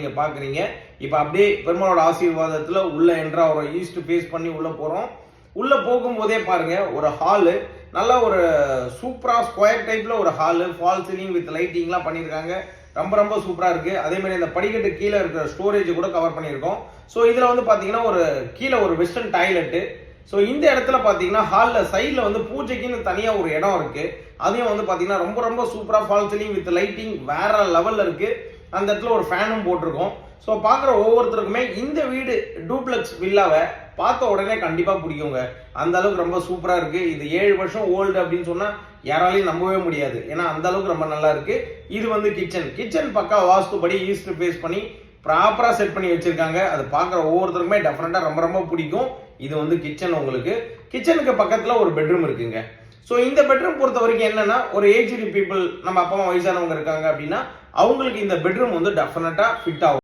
நீங்க பாக்குறீங்க. இப்ப அப்படியே பெருமாளோட ஆசீர்வாதத்துல உள்ள என்ட்ரா ஒரு ஈஸ்ட் ஃபேஸ் பண்ணி உள்ள போறோம். உள்ள போகும்போதே பாருங்க ஒரு ஹாலு, நல்ல ஒரு சூப்பரா ஸ்கொயர் டைப்ல ஒரு ஹாலு, ஃபால் சீலிங் வித் லைட்டிங்லாம் பண்ணியிருக்காங்க. ரொம்ப ரொம்ப சூப்பரா இருக்கு. அதே மாதிரி இந்த படிக்கட்டு கீழே இருக்கிற ஸ்டோரேஜ் கூட கவர் பண்ணியிருக்கோம். ஸோ இதுல வந்து பாத்தீங்கன்னா ஒரு கீழே ஒரு வெஸ்டர்ன் டாய்லெட்டு. ஸோ இந்த இடத்துல பாத்தீங்கன்னா ஹால்ல சைட்ல வந்து பூஜைக்குன்னு தனியா ஒரு இடம் இருக்கு. அதையும் வந்து பாத்தீங்கன்னா ரொம்ப ரொம்ப சூப்பரா ஃபால் சீலிங் வித் லைட்டிங் வேற லெவல்ல இருக்கு. அந்த இடத்துல ஒரு ஃபேனும் போட்டிருக்கோம். ஸோ பார்க்குற ஒவ்வொருத்தருக்குமே இந்த வீடு டூப்ளெக்ஸ் வில்லாவை பார்த்த உடனே கண்டிப்பா பிடிக்குங்க. அந்த அளவுக்கு ரொம்ப சூப்பரா இருக்கு. இது 7 வருஷம் ஓல்டு அப்படின்னு சொன்னா யாராலையும் நம்பவே முடியாது. ஏன்னா அந்த அளவுக்கு ரொம்ப நல்லா இருக்கு. இது வந்து கிச்சன் பக்கா வாஸ்துபடி ஈஸ்ட் ஃபேஸ் பண்ணி ப்ராப்பரா செட் பண்ணி வச்சிருக்காங்க. அது பார்க்குற ஒவ்வொருத்தருக்குமே டெஃபினட்டா ரொம்ப ரொம்ப பிடிக்கும். இது வந்து கிச்சன். உங்களுக்கு கிச்சனுக்கு பக்கத்துல ஒரு பெட்ரூம் இருக்குங்க. ஸோ இந்த பெட்ரூம் பொறுத்த வரைக்கும் என்னன்னா, ஒரு ஏஜ்டு பீப்புள், நம்ம அப்பா அம்மா வயசானவங்க இருக்காங்க அப்படின்னா அவங்களுக்கு இந்த பெட்ரூம் வந்து டெஃபினட்டா ஃபிட் ஆகும்.